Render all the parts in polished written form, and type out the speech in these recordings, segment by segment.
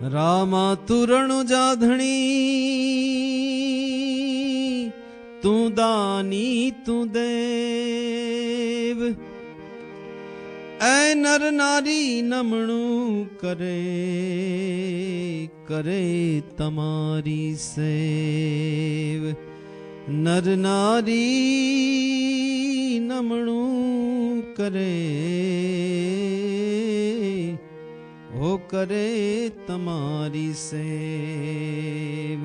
रामा तू रणु जाधणी तू दानी तू देव ऐ नर नारी नमणु करे करे तमारी सेव नर नारी नमणु करे हो करे तमारी सेव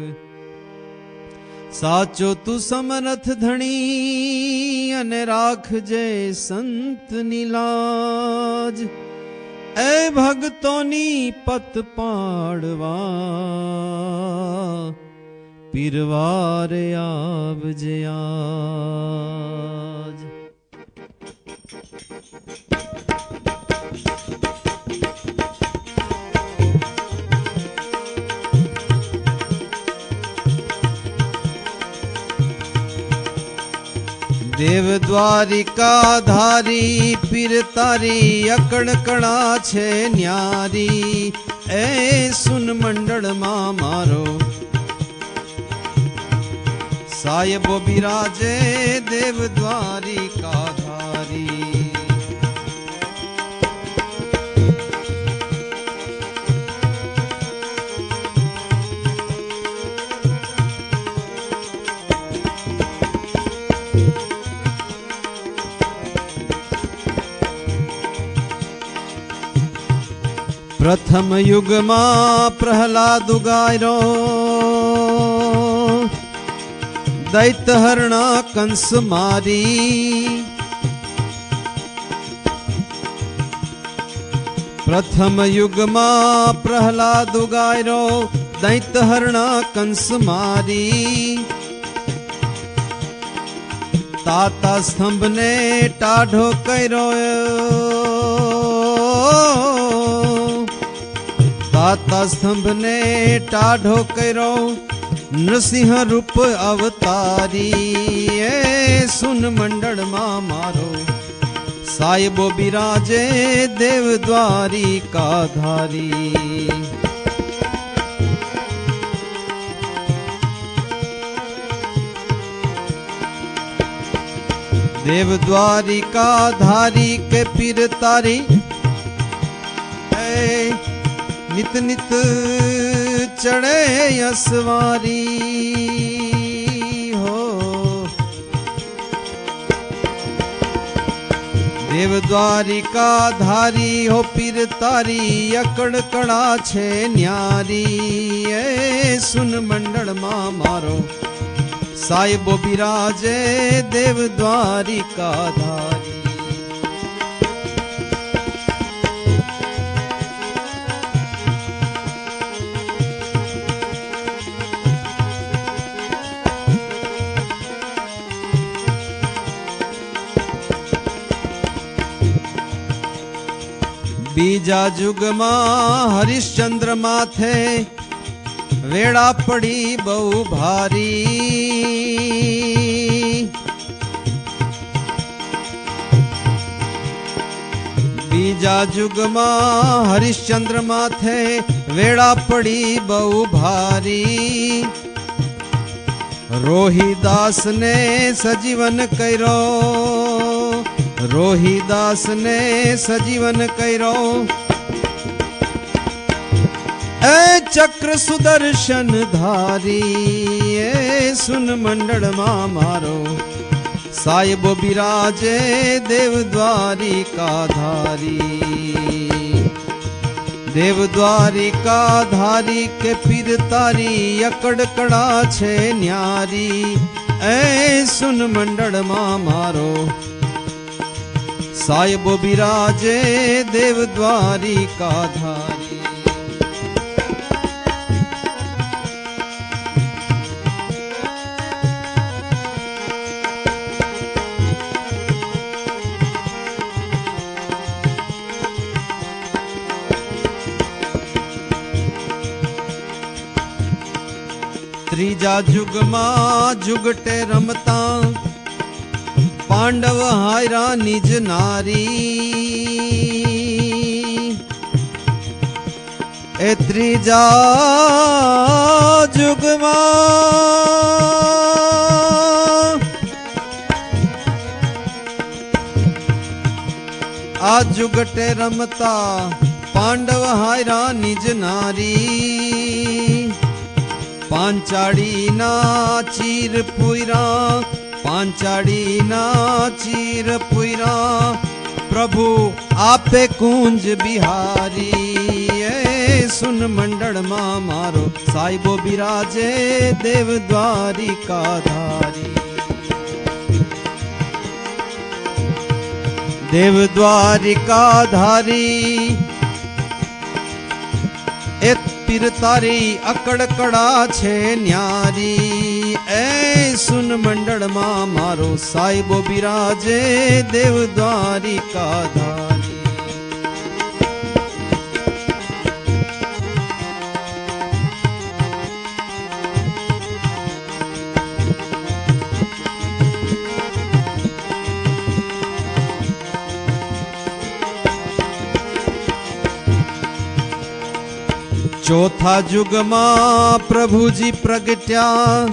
साचो तू समरथ धणी अने राखजे संत नीलाज ए भगतोनी पत पाड़वा पीरवारे आवजे आज। देव द्वारिका धारी पीर तारी अकड़ कणा छे न्यारी ए सुन मंडल मा मारो सायबो बिराजे देव द्वारिका धारी। प्रथम युग में प्रहलाद उगायरो दैत हरणा कंस मारी प्रथम युग में प्रहलाद उगायरो दैत हरणा कंस मारी ताता स्तंभ ने टाढ़ो कर्यो ताता स्तंभ ने टाढ़ो कर्यो नृसिंह रूप अवतारी ए सुन मंडल मा मारो साहिबो बिराजे देव द्वारिका धारी। देव द्वारिका धारी के पीर तारी नित नित चढ़े असवारी हो देव द्वारिका धारी हो पीर तारी अकड़ कड़ा छे न्यारी ए सुन मंडल मा मारो साहिबो बिराजे देव द्वारिका धारी। बीजा जुग में हरिश्चंद्र माथे वेड़ा पड़ी बहु भारी बीजा जुग में हरिश्चंद्र माथे वेड़ा पड़ी बहु भारी रोहिदास ने सजीवन कर्यो रोहिदास ने सजीवन कर्यो ए चक्र सुदर्शन धारी ए सुन मंडल मा मारो साहिबो बिराजे देव द्वारिका धारी। देव द्वारिका धारी के पीर तारी अकड़ कड़ा छे न्यारी ए सुन मंडल मा मारो साहिबो बिराजे देव द्वारिका धारी। त्रीजा जुग मा जुगटे रमता पांडव हायरा निज नारी એ ત્રીજા જુગમાં આ જુગટે રમતા પાંડવ હાયરા નિજ નારી પાંચાળીના ચીર પુયરા પાંચાળીના ચીર પુયરા પ્રભુ આપે કુંજ બિહારી એ સુન મંડળમાં મારો સાહેબો બિરાજે દેવ દ્વારિકા ધારી દેવ દ્વારિકા ધારી એ પીર તારી અકડકડા છે ન્યારી એ સુન મંડળમાં મારો સાહેબો બિરાજે દેવ દ્વારિકા ધારી ચોથા યુગમાં પ્રભુજી પ્રગટ્યા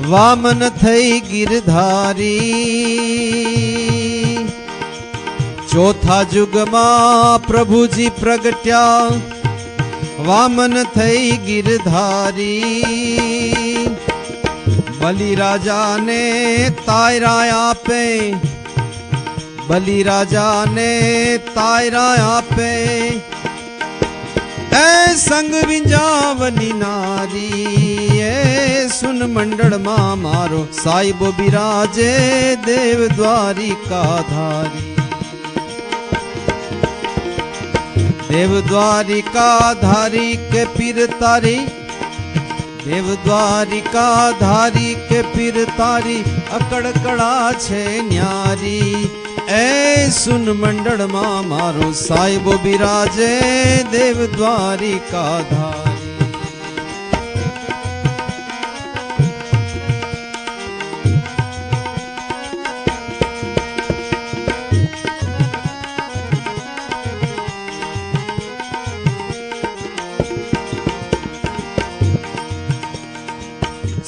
વામન થઈ ગિરધારી ચોથા યુગમાં પ્રભુજી પ્રગટ્યા વામન થઈ ગિરધારી બલિરાજાને તાયરા આપે બલિરાજાને તાયરા આપે એ સંગ વિંજાવની નારી એ સુન મંડળમાં મારો સાહેબો બિરાજે દેવ દ્વારિકા ધારી દેવ દ્વારિકા ધારી કે પીર તારી દેવ દ્વારિકા ધારી કે પીર તારી અકડકડા છે ન્યારી એ સુન મંડળમાં મારો સાહેબો બિરાજે દેવ દ્વારિકા ધારી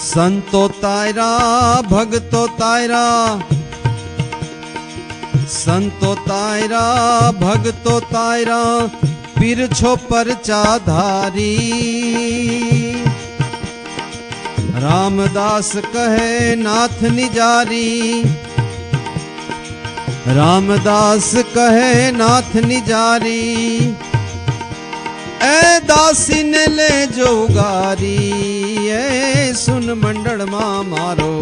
સંતો તાયરા ભગતો તાયરા સંતો તાયરા ભગતો તાયરા પીર છો પરચા ધારી રામદાસ કહે નાથ નિજારી રામદાસ કહે નાથ નિજારી એ દાસીને લેજો ઉગારી એ સુન મંડળમાં મારો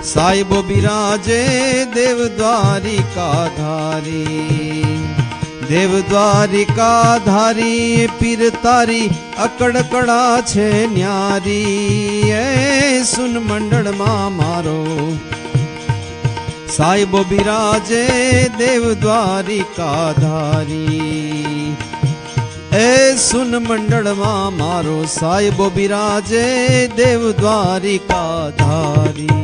સાહેબો બિરાજે દેવ દ્વારિકા ધારી દેવ દ્વારિકા ધારી પીર તારી અકડકડા છે ન્યારી એ સુન મંડળમાં મારો સાહેબો બિરાજે દેવ દ્વારિકા ધારી એ સુન મંડળમાં મારો સાહેબો બિરાજે દેવ દ્વારિકા ધારી